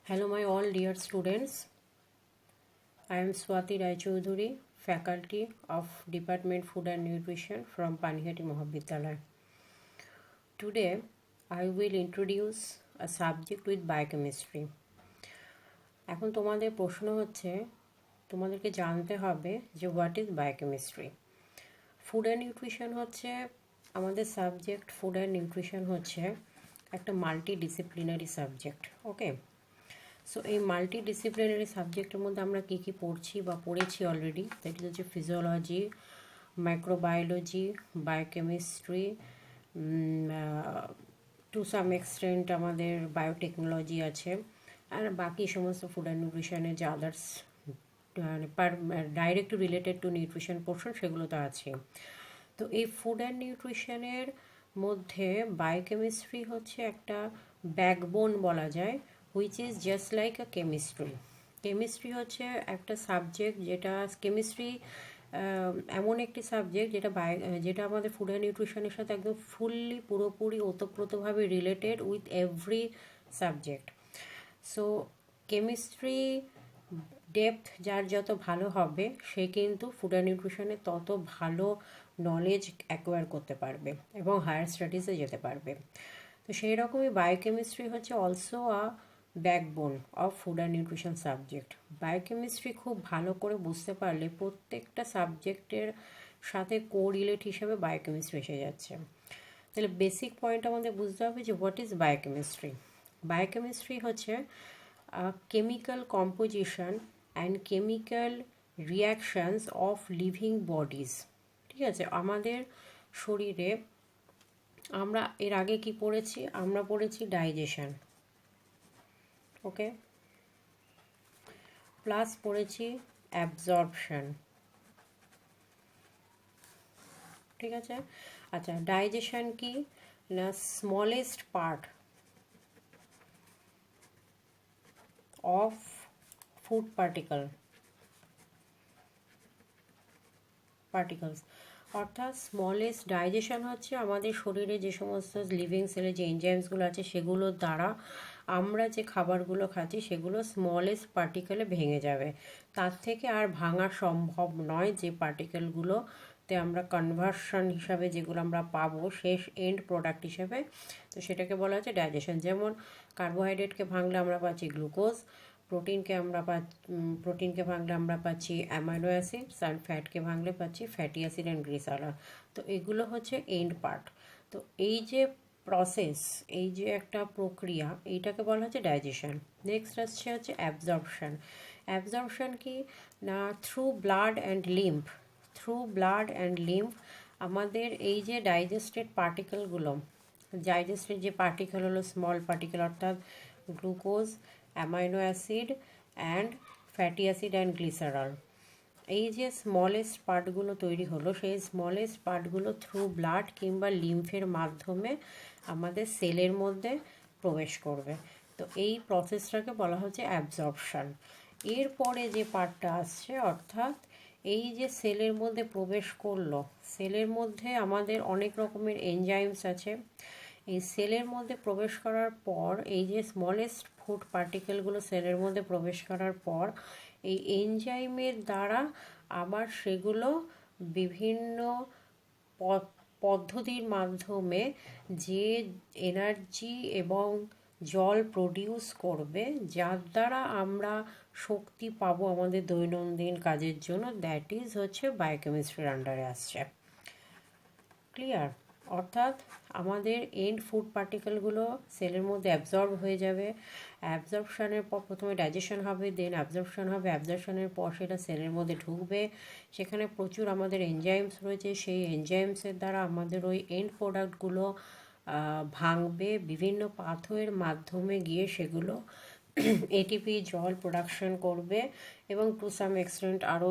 Hello, my all dear students. I am Swati Raichoudhury, faculty of Department Food and Nutrition from Panihati Mahavidyalaya. Today, I will introduce a subject with biochemistry. এখন তোমাদের প্রশ্ন হচ্ছে তোমাদেরকে জানতে হবে যে what is biochemistry. Food and nutrition হচ্ছে আমাদের সাবজেক্ট। ফুড অ্যান্ড নিউট্রিশন হচ্ছে একটা মাল্টিডিসিপ্লিনারি সাবজেক্ট। ওকে, সো এই মাল্টিডিসিপ্লিনারি সাবজেক্টের মধ্যে আমরা কী কী পড়ছি বা পড়েছি অলরেডি, দ্যাট ইজ হচ্ছে physiology, microbiology, biochemistry, to some extent আমাদের বায়োটেকনোলজি আছে, আর বাকি সমস্ত ফুড অ্যান্ড নিউট্রিশনের যে others direct related to nutrition portion সেগুলো তো আছে। তো এই ফুড অ্যান্ড নিউট্রিশনের মধ্যে বায়োকেমিস্ট্রি হচ্ছে একটা ব্যাকবোন বলা যায়, which is just like a chemistry. Chemistry হচ্ছে একটা সাবজেক্ট যেটা কেমিস্ট্রি এমন একটি সাবজেক্ট যেটা আমাদের ফুড অ্যান্ড নিউট্রিশনের সাথে একদম ফুললি পুরোপুরি ওতপ্রোতভাবে related with every subject. So chemistry depth যার যত ভালো হবে সে কিন্তু ফুড অ্যান্ড নিউট্রিশনে তত ভালো নলেজ অ্যাকোয়ার করতে পারবে এবং হায়ার স্টাডিজে যেতে পারবে। তো সেই রকমই বায়োকেমিস্ট্রি হচ্ছে also a backbone of food and nutrition subject. Biochemistry খুব ভালো করে বুঝতে পারলে প্রত্যেকটা সাবজেক্টের সাথে কোরিলেট হিসেবে বায়োকেমিস্ট্রি এসে যাচ্ছে। তাহলে বেসিক পয়েন্ট আমাদের বুঝতে হবে যে হোয়াট ইজ বায়োকেমিস্ট্রি। বায়োকেমিস্ট্রি হচ্ছে chemical composition and chemical reactions of living bodies. ঠিক আছে, আমাদের শরীরে আমরা এর আগে কি পড়েছি? আমরা পড়েছি ডাইজেশন, ওকে, প্লাস পড়েছি অ্যাবজর্পশন। ঠিক আছে, আচ্ছা, ডাইজেশন কি না? Smallest part of food particles, অর্থাৎ স্মলেস্ট ডাইজেশন হচ্ছে আমাদের শরীরে যে সমস্ত লিভিং সেলে যে এনজাইমসগুলো আছে সেগুলোর দ্বারা আমরা যে খাবারগুলো খাচ্ছি সেগুলো স্মলেস্ট পার্টিকেলে ভেঙে যাবে। তার থেকে আর ভাঙা সম্ভব নয় যে পার্টিকেলগুলোতে আমরা কনভার্সন হিসাবে যেগুলো আমরা পাবো শেষ এন্ড প্রোডাক্ট হিসেবে, তো সেটাকে বলা হচ্ছে ডাইজেশন। যেমন কার্বোহাইড্রেটকে ভাঙলে আমরা পাচ্ছি গ্লুকোজ, প্রোটিনকে ভাঙলে আমরা পাচ্ছি অ্যামাইনো অ্যাসিডস, আর ফ্যাটকে ভাঙলে পাচ্ছি ফ্যাটি অ্যাসিড অ্যান্ড গ্লিসারল। তো এগুলো হচ্ছে এন্ড পার্ট। তো এই যে প্রসেস, এই যে একটা প্রক্রিয়া, এইটাকে বলা হচ্ছে ডাইজেশন। নেক্সট আসছে হচ্ছে অ্যাবজর্পশন। অ্যাবজর্পশন কি না? থ্রু ব্লাড অ্যান্ড লিম্ফ আমাদের এই যে ডাইজেস্টেড যে পার্টিকেল হলো স্মল পার্টিকেল, অর্থাৎ glucose, amino acid and fatty acid and glycerol, এই যে স্মলেস্ট পার্টগুলো তৈরি হলো সেই স্মলেস্ট পার্টগুলো থ্রু ব্লাড কিংবা লিম্ফের মাধ্যমে আমাদের সেলের মধ্যে প্রবেশ করবে। তো এই প্রসেসটাকে বলা হচ্ছে অ্যাবজর্পশন। এরপরে যে পার্টটা আসছে, অর্থাৎ এই যে সেলের মধ্যে প্রবেশ করলো, সেলের মধ্যে আমাদের অনেক রকমের এনজাইমস আছে। এই সেলের মধ্যে প্রবেশ করার পর এই যে স্মলেস্ট ফুড পার্টিকেলগুলো সেলের মধ্যে প্রবেশ করার পর এই এনজাইমের দ্বারা আবার সেগুলো বিভিন্ন পদ্ধতির মাধ্যমে যে এনার্জি এবং জল প্রডিউস করবে, যার দ্বারা আমরা শক্তি পাবো আমাদের দৈনন্দিন কাজের জন্য, দ্যাট ইজ হচ্ছে বায়োকেমিস্ট্রির আন্ডারে আসছে। ক্লিয়ার? অর্থাৎ আমাদের এন্ড ফুড পার্টিকেলগুলো সেলের মধ্যে অ্যাবজর্ব হয়ে যাবে। অ্যাবজর্পশনের পর প্রথমে ডাইজেশন হবে, দেন অ্যাবজর্পশন হবে, অ্যাবজর্পশনের পর সেটা সেলের মধ্যে ঢুকবে। সেখানে প্রচুর আমাদের এনজাইমস রয়েছে, সেই এনজাইমসের দ্বারা আমাদের ওই এন্ড প্রোডাক্টগুলো ভাঙবে, বিভিন্ন পাথওয়ের মাধ্যমে গিয়ে সেগুলো এটিপি জল প্রোডাকশন করবে এবং টু সাম এক্সটেন্ট আরও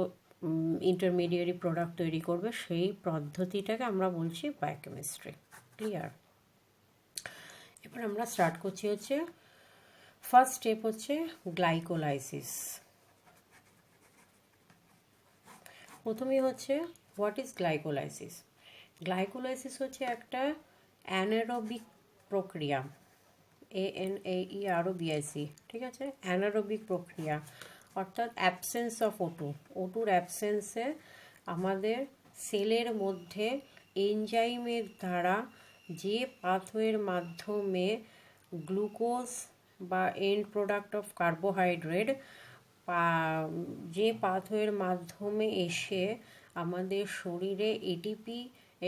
ইন্টারমিডিয়েট প্রোডাক্ট তৈরি করবে। সেই পদ্ধতিটাকে আমরা বলছি বায়োকেমিস্ট্রি। ক্লিয়ার? এবার আমরা স্টার্ট করছি হচ্ছে ফার্স্ট স্টেপ হচ্ছে গ্লাইকোলাইসিস। প্রথমেই হচ্ছে হোয়াট ইজ গ্লাইকোলাইসিস। গ্লাইকোলাইসিস হচ্ছে একটা অ্যানারোবিক প্রক্রিয়া। ANAEROBIC, ঠিক আছে। অ্যানারোবিক প্রক্রিয়া অর্থাৎ অ্যাবসেন্স অফ O2, O2-র অ্যাবসেন্সে আমাদের সেলের মধ্যে এনজাইমের দ্বারা যে পাথওয়ের মাধ্যমে গ্লুকোজ বা এন্ড প্রোডাক্ট অফ কার্বোহাইড্রেট যে পাথওয়ের মাধ্যমে এসে আমাদের শরীরে এটিপি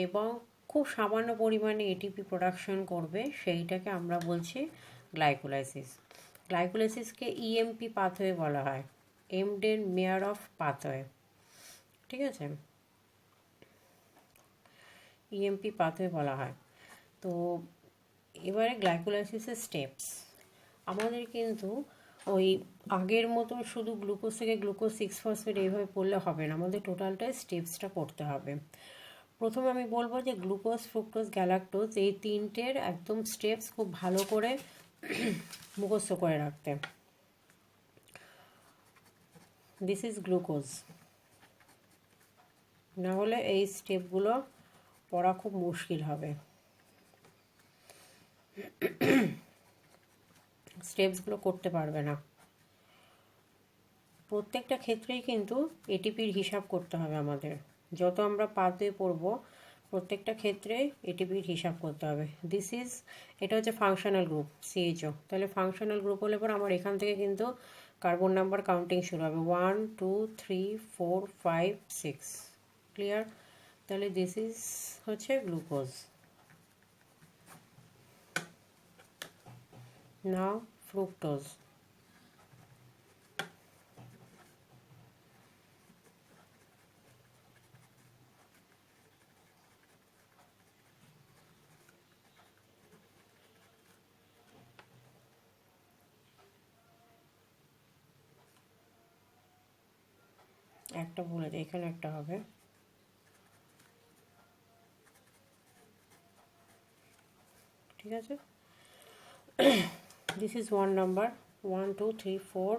এবং খুব সামান্য পরিমাণে এটিপি প্রোডাকশন করবে, সেইটাকে আমরা বলছি গ্লাইকোলাইসিস। গ্লাইকোলাইসিসকে ইএমপি পাথওয়ে বলা হয়, এমডেন মেয়ারফ পাথওয়ে, ঠিক আছে, ইএমপি পাথওয়ে বলা হয়। তো এবারে গ্লাইকোলাইসিসের স্টেপস, আমাদের কিন্তু ওই আগের মতো শুধু গ্লুকোজ থেকে গ্লুকোজ 6-ফসফেট এইভাবে পড়লে হবে না, আমাদের টোটালটাই স্টেপসটা করতে হবে। প্রথমে আমি বলবো যে গ্লুকোজ, ফ্রুক্টোজ, গ্যালাক্টোজ এই তিনটের একদম স্টেপস খুব ভালো করে মুখস্থ করে রাখতে। দিস ইজ গ্লুকোজ, না হলে এই স্টেপগুলো পড়া খুব মুশকিল হবে। স্টেপসগুলো করতে পারবে না। প্রত্যেকটা ক্ষেত্রেই কিন্তু এটিপির হিসাব করতে হবে আমাদের, যত আমরা পাতে পড়বো প্রত্যেকটা ক্ষেত্রে এটিপির হিসাব করতে হবে। এটা হচ্ছে ফাংশনাল গ্রুপ সিএইচও, তাহলে ফাংশনাল গ্রুপ হলে পর আমার এখান থেকে কিন্তু কার্বন নাম্বার কাউন্টিং শুরু হবে 1 2 3 4 5 6, ক্লিয়ার। তাহলে দিস ইজ হচ্ছে গ্লুকোজ। নাও ফ্রুক্টোজ, একটা বলে দিই, এখানে একটা হবে, ঠিক আছে। This is 1 number, 1 2 3 4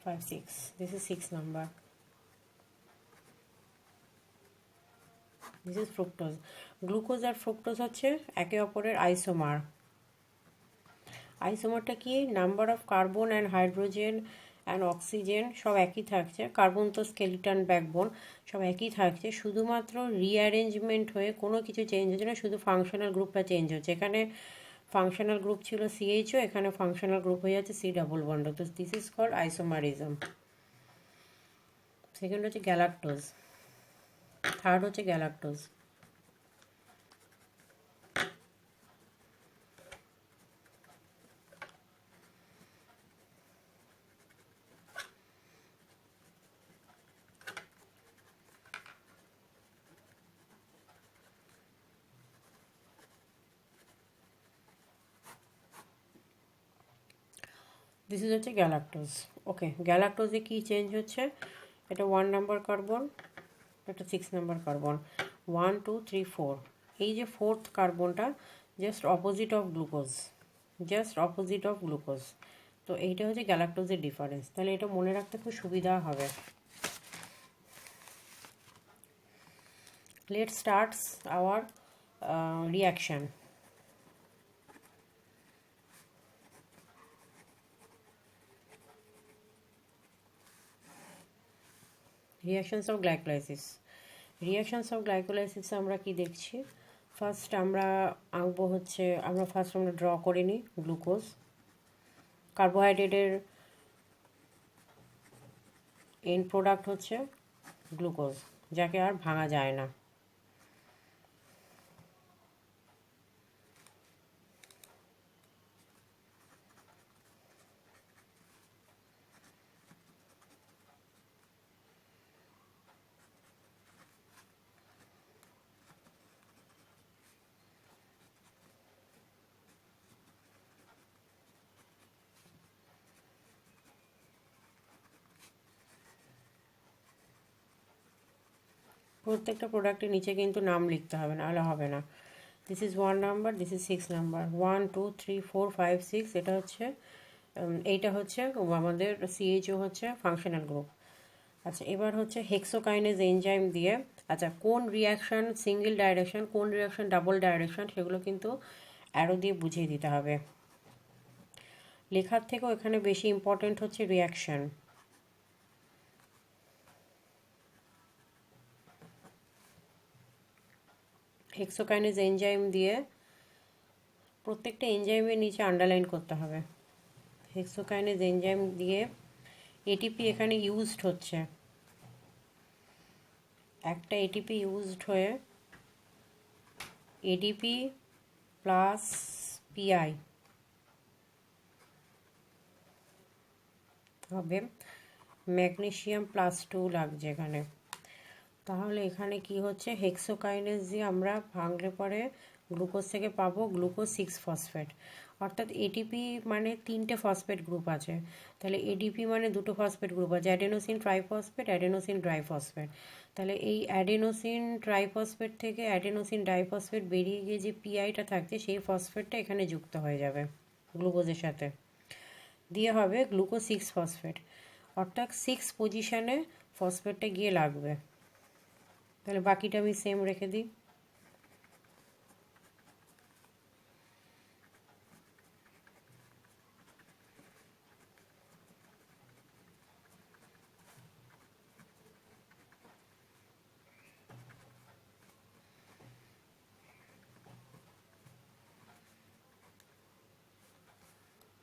5 6, this is 6 number, this is fructose. Glucose আর ফ্রুক্টোজ হচ্ছে একে অপরের আইসোমার। আইসোমারটা কি, number of carbon and hydrogen and oxygen সব একই থাকছে, কার্বন তো স্কেলিটন ব্যাকবোন সব একই থাকছে, শুধুমাত্র রিঅ্যারেঞ্জমেন্ট হয়ে কোনো কিছু চেঞ্জ হচ্ছে না, শুধু ফাংশনাল গ্রুপটা চেঞ্জ হচ্ছে। এখানে ফাংশনাল গ্রুপ ছিল সিএইচও, এখানে ফাংশনাল গ্রুপ হয়ে যাচ্ছে সি ডাবল বন্ড, তো this is called isomerism. Second হচ্ছে গ্যালাক্টোজ, থার্ড হচ্ছে গ্যালাক্টোজ। দিস ইজ হচ্ছে গ্যালাক্টোজ। ওকে, গ্যালাক্টোজে কী চেঞ্জ হচ্ছে, এটা 1 নাম্বার কার্বন, এটা 6 নাম্বার কার্বন, 1 2 3 4, এই যে 4th কার্বনটা just opposite of glucose, just opposite of glucose. তো এইটা হচ্ছে গ্যালাক্টোজের ডিফারেন্স, তাহলে এটা মনে রাখতে খুব সুবিধা হবে। Let's starts our reaction. Reactions of glycolysis. Reactions of glycolysis আমরা কি দেখছি, ফার্স্ট আমরা আঁকবো হচ্ছে, আমরা ড্র করে নিই গ্লুকোজ, কার্বোহাইড্রেটের এন্ড প্রোডাক্ট হচ্ছে গ্লুকোজ, যাকে আর ভাঙা যায় না। প্রত্যেকটা প্রোডাক্টের নিচে কিন্তু নাম লিখতে হবে, নাহলে হবে না। This is 1 number, this is 6 number, 1 2 3 4 5 6, এটা হচ্ছে এইটা হচ্ছে আমাদের সিএইচও হচ্ছে ফাংশনাল গ্রুপ। আচ্ছা, এবার হচ্ছে হেক্সোকাইনেজ এনজাইম দিয়ে, আচ্ছা কোন রিয়াকশান সিঙ্গেল ডাইরেকশন, কোন রিয়াকশান ডাবল ডাইরেকশন, সেগুলো কিন্তু অ্যারো দিয়ে বুঝিয়ে দিতে হবে। লেখার থেকেও এখানে বেশি ইম্পর্টেন্ট হচ্ছে রিয়াকশান। হেক্সোকাইনেজ এনজাইম দিয়ে প্রত্যেকটা এনজাইমের নিচে আন্ডারলাইন করতে হবে। হেক্সোকাইনেজ এনজাইম দিয়ে এটিপি এখানে ইউজড হচ্ছে, একটা এটিপি ইউজড হয়ে এডিপি প্লাস পিআই হবে, ম্যাগনেসিয়াম +2 লাগছে এখানে। তাহলে এখানে কি হচ্ছে, হেক্সোকাইনেজ দিয়ে আমরা ভাঙলে পরে গ্লুকোজ থেকে পাবো গ্লুকোজ 6-ফসফেট। অর্থাৎ এটিপি মানে 3টে ফসফেট গ্রুপ আছে, তাহলে এডিপি মানে 2টো ফসফেট গ্রুপ আছে, অ্যাডেনোসিন ট্রাইফসফেট, অ্যাডেনোসিন ড্রাইফসফেট। তাহলে এই অ্যাডেনোসিন ট্রাইফসফেট থেকে অ্যাডেনোসিন ডাইফসফেট বেরিয়ে গিয়ে যে পিআইটা থাকছে সেই ফসফেটটা এখানে যুক্ত হয়ে যাবে গ্লুকোজের সাথে, দিয়ে হবে গ্লুকোজ 6-ফসফেট। অর্থাৎ 6 পজিশানে ফসফেটটা গিয়ে লাগবে। তাহলে বাকিটা আমি সেম রেখে দিই।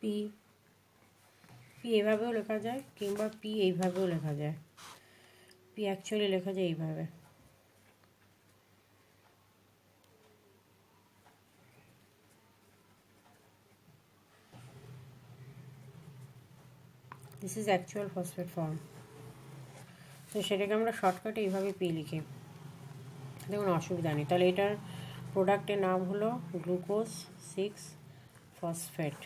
পি পি এইভাবেও লেখা যায়, কিংবা পি এইভাবেও লেখা যায়। পি অ্যাকচুয়ালি লেখা যায় এইভাবে। This is actual phosphate form. তো সেটাকে আমরা শর্টকাটে এইভাবে পি লিখি, দেখুন অসুবিধা নেই। তাহলে এটার প্রোডাক্টের নাম হলো গ্লুকোজ 6-ফসফেট।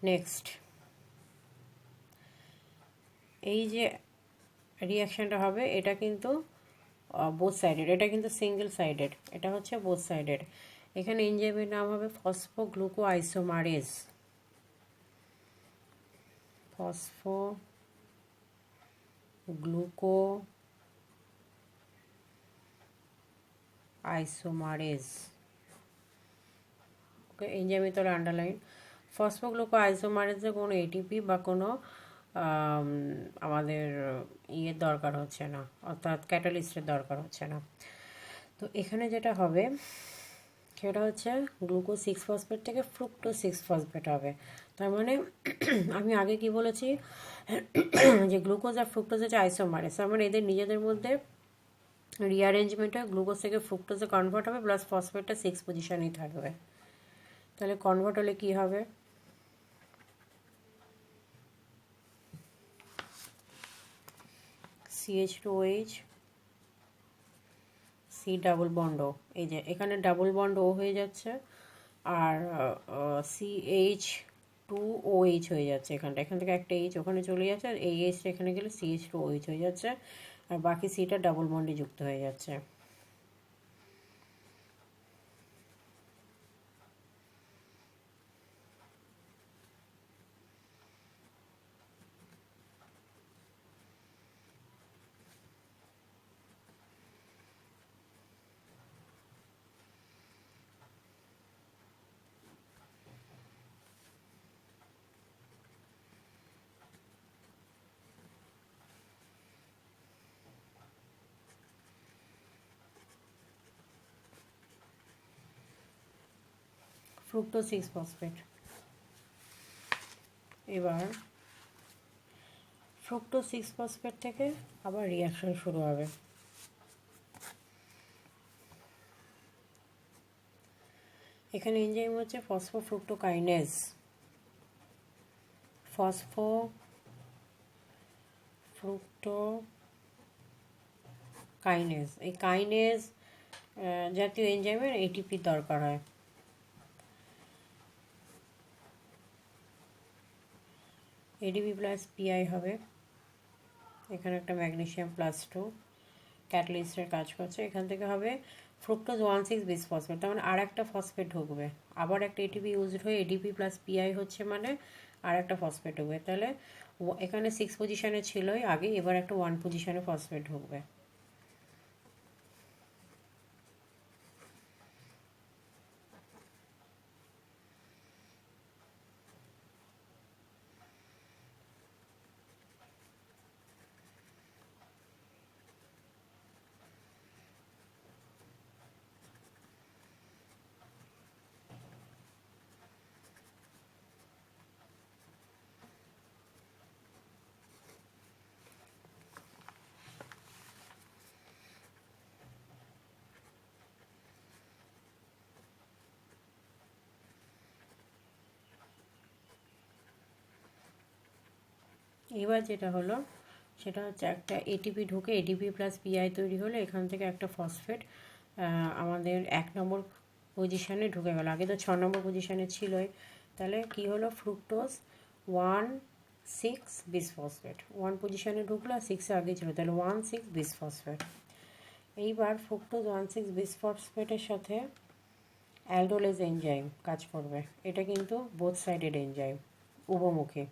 নেক্সট, এই যে রিয়াকশানটা হবে এটা কিন্তু বোথ সাইডেড, এটা কিন্তু সিঙ্গেল সাইডেড, এটা হচ্ছে বোথ সাইডেড। এখানে এনজাইমের নাম হবে ফসফোগ্লুকো আইসোমারেজ। ফসফোগ্লুকো আইসোমারেজ, ওকে, এনজাইমের তলে আন্ডারলাইন। ফসফোগ্লুকো আইসোমারেজে কোনো এটিপি বা কোনো আমাদের ইয়ের দরকার হচ্ছে না, অর্থাৎ ক্যাটালিস্টের দরকার হচ্ছে না। তো এখানে যেটা হবে সেটা হচ্ছে গ্লুকোজ 6-ফসফেট থেকে ফ্রুক্টোজ 6-ফসফেট হবে। তার মানে আমি আগে কি বলেছি যে গ্লুকোজ আর ফ্রুক্টোজ হচ্ছে আইসোমারেজ, তার মানে এদের নিজেদের মধ্যে রিঅ্যারেঞ্জমেন্ট হয়, গ্লুকোজ থেকে ফ্রুক্টোজে কনভার্ট হবে, প্লাস ফসফেটটা 6 পজিশনেই থাকবে। তাহলে কনভার্ট হলে কী হবে, CH2OH সি ডাবল বন্ড ও, এই যে এখানে ডাবল বন্ড ও হয়ে যাচ্ছে, আর CH2OH হয়ে যাচ্ছে এখানটা, এখান থেকে একটা এইচ ওখানে চলে যাচ্ছে, আর এই এইচটা এখানে গেলে CH2OH হয়ে যাচ্ছে, আর বাকি সিটা ডাবল বন্ডে যুক্ত হয়ে যাচ্ছে। ফ্রুক্টোজ 6-ফসফেট। এবার ফ্রুক্টোজ 6-ফসফেট থেকে আবার রিয়াকশন শুরু হবে। এখানে এনজাইম হচ্ছে ফসফোফ্রুক্টোকাইনেজ। ফসফোফ্রুক্টোকাইনেজ, এই কাইনেজ জাতীয় এনজাইমের এটিপির দরকার হয়। এডিপি প্লাস পিআই হবে, এখানে একটা ম্যাগনেসিয়াম +2 ক্যাটালিস্টের কাজ করছে, এখান থেকে হবে ফ্রুক্টোজ 1,6-বিসফসফেট, তার মানে আর একটা ফসফেট ঢুকবে, আবার একটা এটিপি ইউজড হয়ে এডিপি প্লাস পিআই হচ্ছে মানে আর একটা ফসফেট ঢুকবে। তাহলে এখানে 6 পজিশনে ছিলই আগে, এবার একটা 1 পজিশনে ফসফেট ঢুকবে। এবার যেটা হলো সেটা হচ্ছে একটা এটিপি ঢুকে এটিপি প্লাস পিআই তৈরি হলে এখান থেকে একটা ফসফেট আমাদের 1 নম্বর পজিশানে ঢুকে গেল। আগে তো 6 নম্বর পজিশানে ছিলই। তাহলে কি হলো, ফ্রুক্টোজ 1,6 বিসফসফেট 1 পজিশানে ঢুকলো আর 6 আগে ছিল, তাহলে 1,6 বিসফসফেট। এইবার ফ্রুক্টোজ 1,6 বিসফসফেটের সাথে অ্যালডোলেজ এনজাইম কাজ করবে। এটা কিন্তু বোথ সাইডেড এনজাইম, উভমুখী।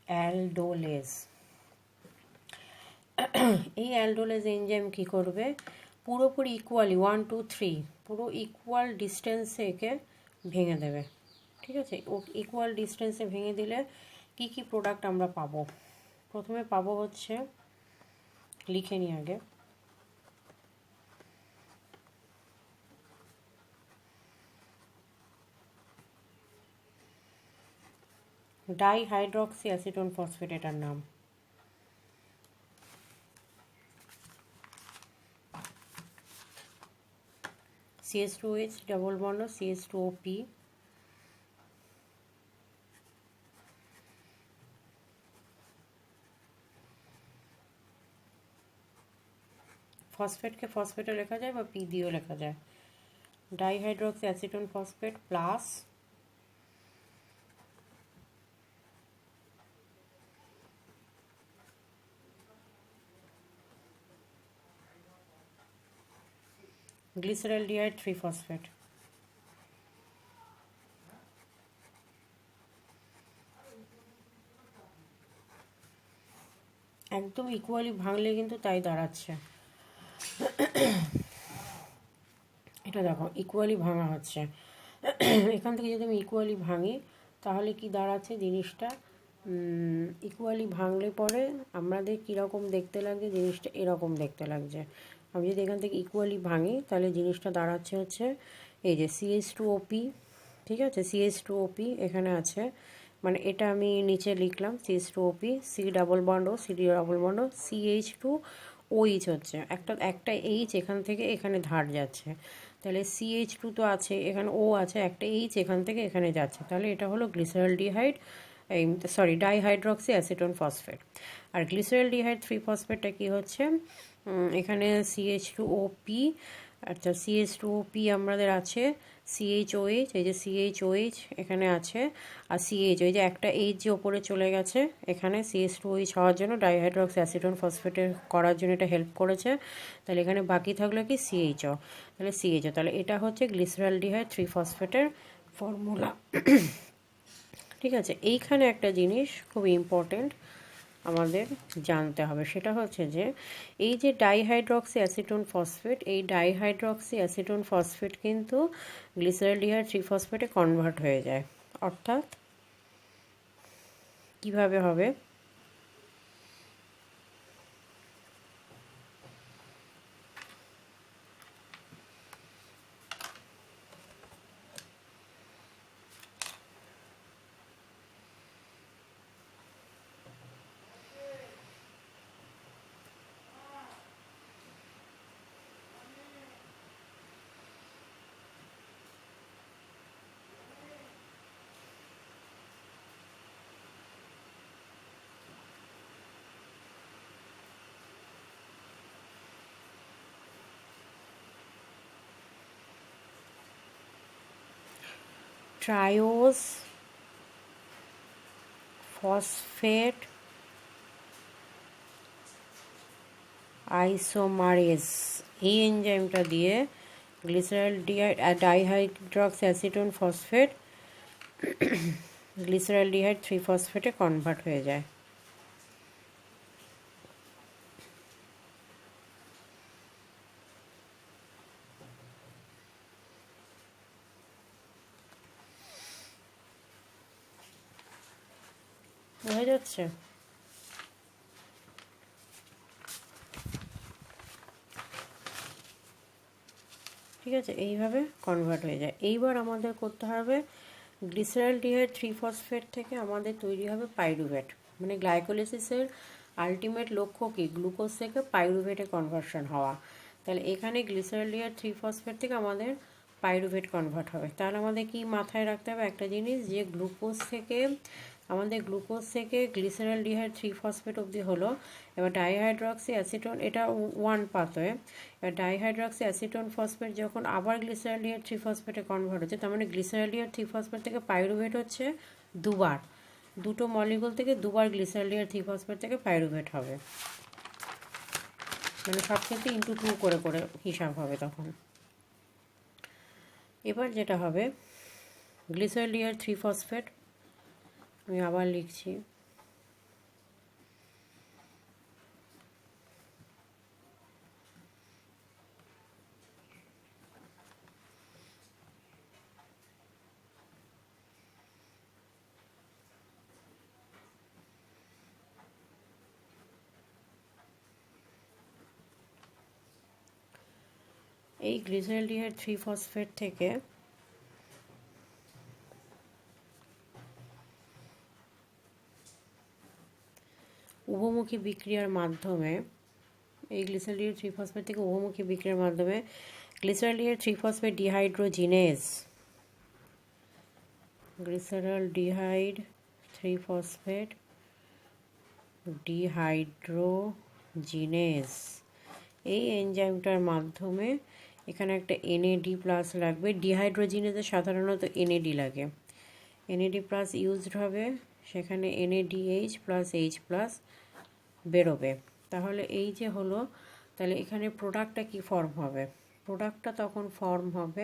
অ্যালডোলেজ, এই অ্যালডোলেজ এনজাইম কী করবে, পুরোপুরি ইকুয়ালি 1 2 3 পুরো ইকুয়াল ডিস্টেন্সে একে ভেঙে দেবে। ঠিক আছে, ও ইকুয়াল ডিস্টেন্সে ভেঙে দিলে কি কি প্রোডাক্ট আমরা পাবো? প্রথমে পাবো হচ্ছে, লিখে নিই আগে, ডাইহাইড্রক্সি অ্যাসিটোন ফসফেট এটার নাম। CH2OH ডাবল বন্ড CH2OP, ফসফেটকে ফসফেটও লেখা যায় বা পি দিয়েও লেখা যায়। Dihydroxy acetone phosphate plus glyceraldehyde 3 phosphate. একদম ইকুয়ালি ভাঙলে কিন্তু তাই দাঁড়াচ্ছে। এটা দেখো ইকুয়ালি ভাঙা হচ্ছে। এখান থেকে যদি আমি ইকুয়ালি ভাঙি তাহলে কি দাঁড়াচ্ছে জিনিসটা, ইকুয়ালি ভাঙলে পরে আমাদের কীরকম দেখতে লাগছে, জিনিসটা এরকম দেখতে লাগছে। আমি যদি এখান থেকে ইকুয়ালি ভাঙি তাহলে জিনিসটা দাঁড়াচ্ছে হচ্ছে এই যে CH2OP। ঠিক আছে, CH2OP এখানে আছে, মানে এটা আমি নিচে লিখলাম CH2OP, সি ডাবল বন্ড ও সিডি ডাবল বন্ড CH2OH হচ্ছে একটা এইচ এখান থেকে এখানে ধার যাচ্ছে, তাহলে CH2 তো আছে, এখানে ও আছে, একটা এইচ এখান থেকে এখানে যাচ্ছে, তাহলে এটা হলো গ্লিসারলডিহাইড, ডাইহাইড্রক্সি অ্যাসিটোন ফসফেট। আর গ্লিসারলডিহাইড 3 ফসফেটটা কি হচ্ছে, এখানে CH2OP, আচ্ছা CH2OP আমাদের আছে, CHOH, এই যে CHOH এখানে আছে, আর CH ওই যে একটা এইচ যে ওপরে চলে গেছে এখানে CH2OH হওয়ার জন্য ডাইহাইড্রক্সি অ্যাসিটোন ফসফেটের করার জন্য এটা হেল্প করেছে। তাহলে এখানে বাকি থাকলো কি CHO, তাহলে CHO, তাহলে এটা হচ্ছে গ্লিসারলডিহাইড 3 ফসফেটের ফর্মুলা। ঠিক আছে, এইখানে একটা জিনিস খুব ইম্পর্টেন্ট আমাদের জানতে হবে, সেটা হচ্ছে যে এই যে ডাইহাইড্রক্সি অ্যাসিটোন ফসফেট, এই ডাইহাইড্রক্সি অ্যাসিটোন ফসফেট কিন্তু গ্লিসারলডিহাইড 3 ফসফেটে কনভার্ট হয়ে যায়। অর্থাৎ কিভাবে হবে, ট্রায়োজ ফসফেট আইসোমারেজ, এই এনজাইমটা দিয়ে গ্লিসারলডিহাইড ডাইহাইড্রক্সি অ্যাসিটোন ফসফেট গ্লিসারলডিহাইড 3 ফসফেটে কনভার্ট হয়ে যায়। বোঝা যাচ্ছে? ঠিক আছে, এইভাবে কনভার্ট হয়ে যায়। এইবার আমাদের করতে হবে গ্লিসারলডিহাইড 3 ফসফেট থেকে আমাদের তৈরি হবে পাইরুভেট, মানে গ্লাইকোলিসিসের আলটিমেট লক্ষ্য কি, গ্লুকোজ থেকে পাইরুভেটে কনভার্সন হওয়া। তাহলে এখানে গ্লিসারলডিহাইড 3 ফসফেট থেকে আমাদের পাইরুভেট কনভার্ট হবে। তাহলে আমাদের কি মাথায় রাখতে হবে একটা জিনিস, যে গ্লুকোজ থেকে গ্লিসারলডিহাইড 3 ফসফেট অবধি হলো। এবার ডাইহাইড্রক্সি অ্যাসিটোন, এটা ওয়ান পাথওয়ে। এবার ডাইহাইড্রক্সি অ্যাসিটোন ফসফেট যখন আবার গ্লিসারলডিহাইড 3 ফসফেটে কনভার্ট হচ্ছে, তার মানে গ্লিসারলডিহাইড 3 ফসফেট থেকে পাইরুভেট হচ্ছে দুবার, দুটো মলিকুল থেকে দুবার গ্লিসারলডিহাইড 3 ফসফেট থেকে পাইরুভেট হবে, মানে সব ক্ষেত্রে ইন্টু 2 করে করে হিসাব হবে তখন। এবার যেটা হবে গ্লিসারলডিহাইড 3 ফসফেট, আমি আবার লিখছি, এই গ্লিসারলডিহাইড 3 ফসফেট থেকে উভমুখী বিক্রিয়ার মাধ্যমে, এই গ্লিসারলডিহাইড 3 ফসফেট থেকে উভমুখী বিক্রিয়ার মাধ্যমে গ্লিসারলডিহাইড 3 ফসফেট ডিহাইড্রোজিনেজ, গ্লিসারলডিহাইড 3 ফসফেট ডিহাইড্রোজিনেজ, এই এনজাইমটার মাধ্যমে এখানে একটা NAD প্লাস লাগবে। ডিহাইড্রোজিনেজে সাধারণত NAD লাগে, NAD প্লাস ইউজড হবে, সেখানে NADH প্লাস H প্লাস বেরোবে। তাহলে এই যে হলো, তাহলে এখানে প্রোডাক্টটা কি ফর্ম হবে? প্রোডাক্টটা তখন ফর্ম হবে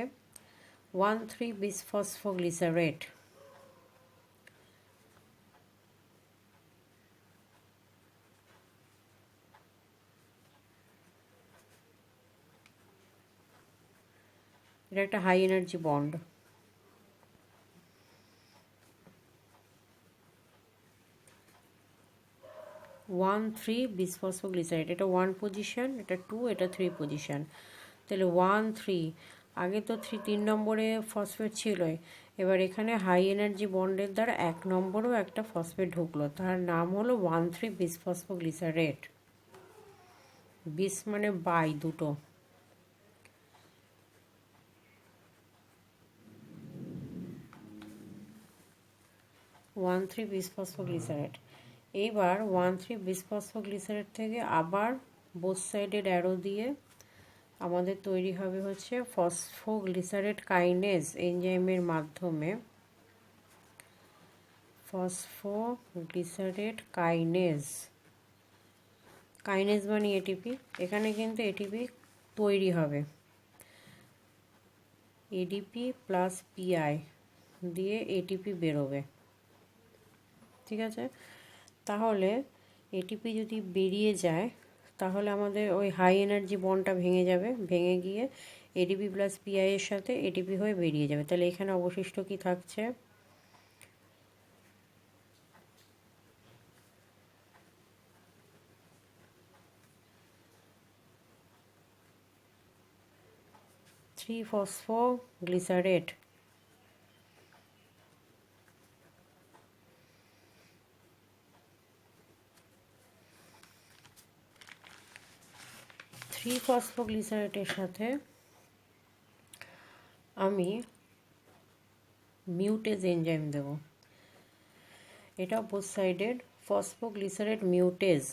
1,3-বিসফসফোগ্লিসারেট। এটা একটা high energy bond. One three bisphosphoglycerate, এটা 1 পজিশন, এটা 2, এটা 3 পজিশন। তাহলে 1 3, আগে তো 3 নম্বরে ফসফেট ছিলই, এবার এখানে হাই এনার্জি বন্ডের দ্বারা 1 নম্বরেও একটা ফসফেট ঢুকলো, তার নাম হলো 1,3-বিসফসফোগ্লিসারেট। বিস মানে বাই, দুটো। One three bisphosphoglycerate. এইবার 1,3-বিসফসফোগ্লিসারেট থেকে আবার বোথ সাইডের অ্যারো দিয়ে আমাদের তৈরি হবে হচ্ছে ফসফোগ্লিসারেট কাইনেজ এনজাইমের মাধ্যমে, ফসফোগ্লিসারেট কাইনেজ, কাইনেজ মানে এটিপি, এখানে কিন্তু এটিপি তৈরি হবে, এডিপি প্লাস পিআই দিয়ে এটিপি বেরোবে, ঠিক আছে। তাহলে এটিপি যদি বেরিয়ে যায়, তাহলে আমাদের ওই হাই এনার্জি বন্ডটা ভেঙে যাবে, ভেঙে গিয়ে এডিপি প্লাস পিআই এর সাথে এটিপি হয়ে বেরিয়ে যাবে। তাহলে এখানে অবশিষ্ট কি থাকছে? থ্রি ফসফোগ্লিসারেট, থ্রি ফসফোগ্লিসারেটের সাথে আমি মিউটেজ এনজাইম দেব, এটা both sided phosphoglycerate mutase.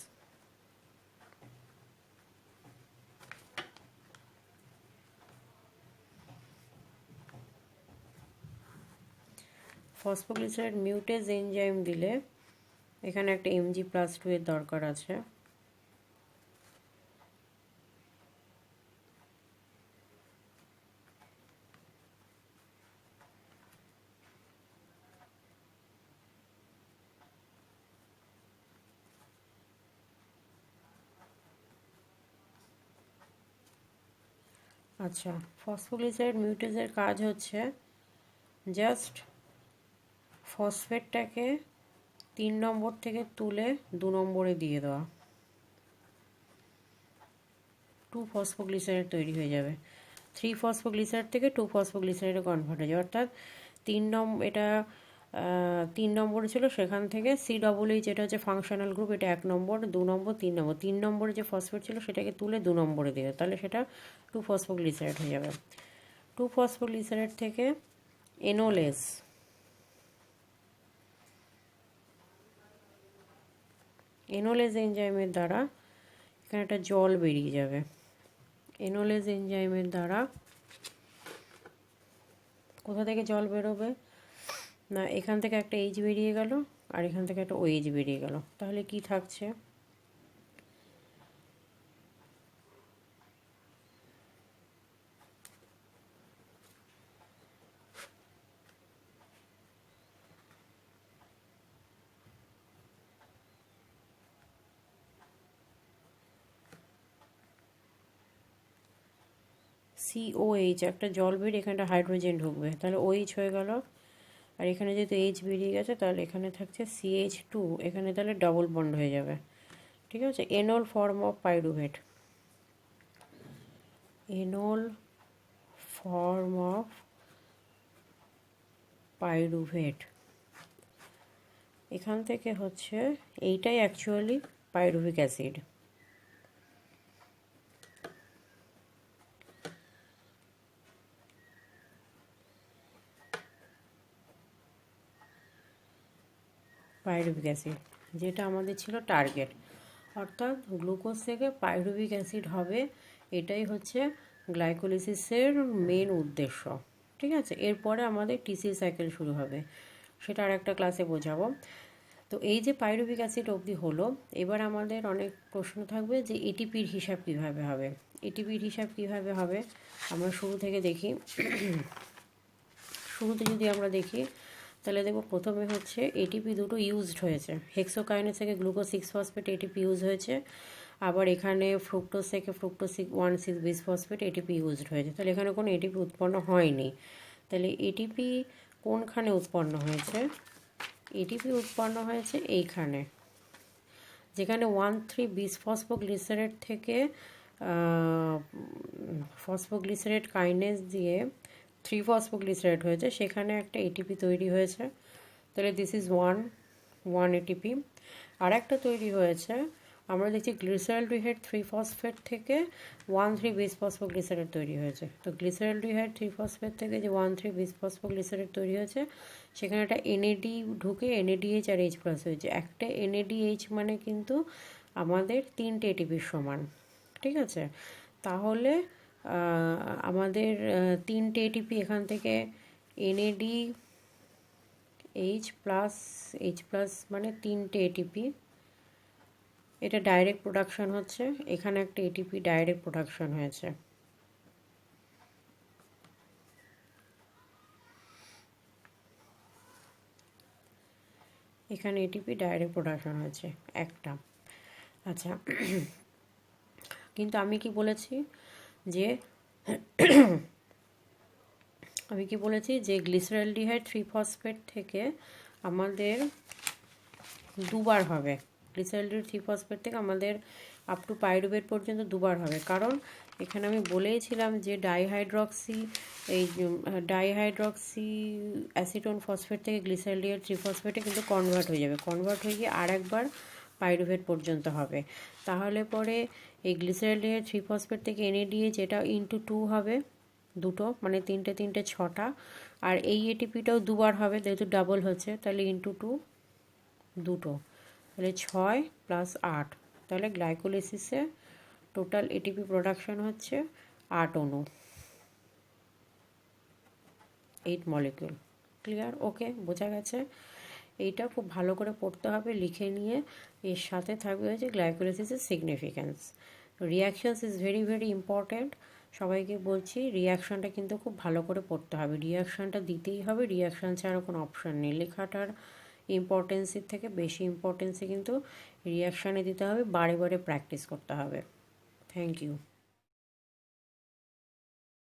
Phosphoglycerate mutase enzyme দিলে এখানে একটা Mg+2 এর দরকার আছে, আচ্ছা। ফসফোগ্লিসারেট মিউটেজের কাজ হচ্ছে জাস্ট ফসফেটটাকে 3 নম্বর থেকে তুলে 2 নম্বরে দিয়ে দেওয়া, 2 ফসফোগ্লিসারেট তৈরি হয়ে যাবে। 3 ফসফোগ্লিসারেট থেকে 2 ফসফোগ্লিসারেটে কনভার্ট হয়ে যাবে, অর্থাৎ 3 নম্বরে ছিল, সেখান থেকে COOH, যেটা হচ্ছে ফাংশনাল গ্রুপ, এটা 1 নম্বর, 2 নম্বর, 3 নম্বর, 3 নম্বরে যে ফসফেট ছিল সেটাকে তুলে 2 নম্বরে দিয়ে, তাহলে সেটা 2 ফসফোগ্লিসারেট হয়ে যাবে। 2-ফসফোগ্লিসারেট থেকে এনোলেস, এনোলেস এনজাইমের দ্বারা এখানে একটা জল বেরিয়ে যাবে। এনোলেস এনজাইমের দ্বারা কোথা থেকে জল বেরোবে না, এখান থেকে একটা এইচ বেরিয়ে গেল আর এখান থেকে একটা ওএইচ বেরিয়ে গেল। তাহলে কি থাকছে, COH, একটা জল বেরিয়ে এখানটা হাইড্রোজেন ঢুকবে, তাহলে OH হয়ে গেল। আর এখানে যেহেতু H বেরিয়ে গেছে তাহলে এখানে থাকছে CH2, এখানে তাহলে ডবল বন্ড হয়ে যাবে। ঠিক আছে, enol form of pyruvate, enol form of pyruvate, এখান থেকে হচ্ছে এইটাই actually pyruvic acid. Pyruvic acid যেটা আমাদের ছিল টার্গেট, অর্থাৎ গ্লুকোজ থেকে পাইরুভিক অ্যাসিড হবে, এটাই হচ্ছে গ্লাইকোলিসিসের মেন উদ্দেশ্য। ঠিক আছে, এরপরে আমাদের টিসি সাইকেল শুরু হবে, সেটা আর একটা ক্লাসে বোঝাবো। তো এই যে পাইরুভিক অ্যাসিড অবধি হলো, এবার আমাদের অনেক প্রশ্ন থাকবে যে এটিপির হিসাব কীভাবে হবে। এটিপির হিসাব কীভাবে হবে আমরা শুরু থেকে দেখি। শুরুতে যদি আমরা দেখি তাহলে দেখব প্রথমে হচ্ছে এটিপি দুটো ইউজড হয়েছে, হেক্সোকাইনেজ থেকে গ্লুকোজ 6-ফসফেট এটিপি ইউজ হয়েছে, আবার এখানে ফ্রুক্টোজ থেকে ফ্রুক্টোজ 1,6-বিসফসফেট এটিপি ইউজড হয়েছে। তাহলে এখানে কোনো এটিপি উৎপন্ন হয়নি। তাহলে এটিপি কোনখানে উৎপন্ন হয়েছে, এটিপি উৎপন্ন হয়েছে এইখানে, যেখানে 1,3-বিসফসফোগ্লিসারেট থেকে ফসফোগ্লিসারেট কাইনেজ দিয়ে 3-ফসফোগ্লিসারেট হয়েছে, সেখানে একটা এটিপি তৈরি হয়েছে। তাহলে দিস ইজ ওয়ান এটিপি। আর একটা তৈরি হয়েছে, আমরা দেখছি গ্লিসারলডিহাইড 3-ফসফেট থেকে 1,3-বিসফসফোগ্লিসারেট তৈরি হয়েছে। তো গ্লিসারলডিহাইড 3-ফসফেট থেকে যে 1,3-বিসফসফোগ্লিসারেট তৈরি হয়েছে, সেখানে একটা এনএডি ঢুকে NADH আর H+ হয়েছে। একটা NADH মানে কিন্তু আমাদের 3টে এটিপির সমান। ঠিক আছে, তাহলে আমাদের 3টে এটিপি এখান থেকে NADH+H+ মানে 3টে এটিপি, এটা ডাইরেক্ট প্রোডাকশন হচ্ছে। এখানে একটা এটিপি ডাইরেক্ট প্রোডাকশন হয়েছে। এখানে এটিপি ডাইরেক্ট প্রোডাকশন হয়েছে একটা। আচ্ছা, কিন্তু আমি কি বলেছি যে গ্লিসারলডিহাইড 3-ফসফেট থেকে আমাদের দুবার হবে, গ্লিসারলডিহাইড 3-ফসফেট থেকে আমাদের আপ টু পাইরুভেট পর্যন্ত দুবার হবে। কারণ এখানে আমি বলেইছিলাম যে ডাইহাইড্রক্সি অ্যাসিটোন ফসফেট থেকে গ্লিসারলডিহাইড 3-ফসফেটে কিন্তু কনভার্ট হয়ে যাবে, কনভার্ট হয়ে গিয়ে আর একবার পাইরুভেট পর্যন্ত হবে। তাহলে পরে এই গ্লিসারলডিহাইড 3-ফসফেট থেকে NADH এটা *2 হবে, দুটো মানে 3টে 6টা। আর এই এটিপিটাও দুবার হবে, যেহেতু ডাবল হচ্ছে, তাহলে *2 দুটো, তাহলে 6 + 8। তাহলে গ্লাইকোলিসিসে টোটাল এটিপি প্রোডাকশন হচ্ছে 8 অণু, 8 মলিকিউল। ক্লিয়ার? ওকে, বোঝা গেছে। এইটা খুব ভালো করে পড়তে হবে, লিখে নিয়ে এর সাথে থাকবে হচ্ছে গ্লাইকোলিসিসের significance. Reactions is very very important. সবাইকে বলছি রিয়াকশানটা কিন্তু খুব ভালো করে পড়তে হবে, রিয়াকশানটা দিতেই হবে, রিয়াকশান ছাড়া কোনো অপশান নেই। লেখাটার ইম্পর্টেন্সের থেকে বেশি ইম্পর্টেন্সে কিন্তু রিয়াকশানে দিতে হবে, বারে বারে প্র্যাকটিস করতে হবে। Thank you.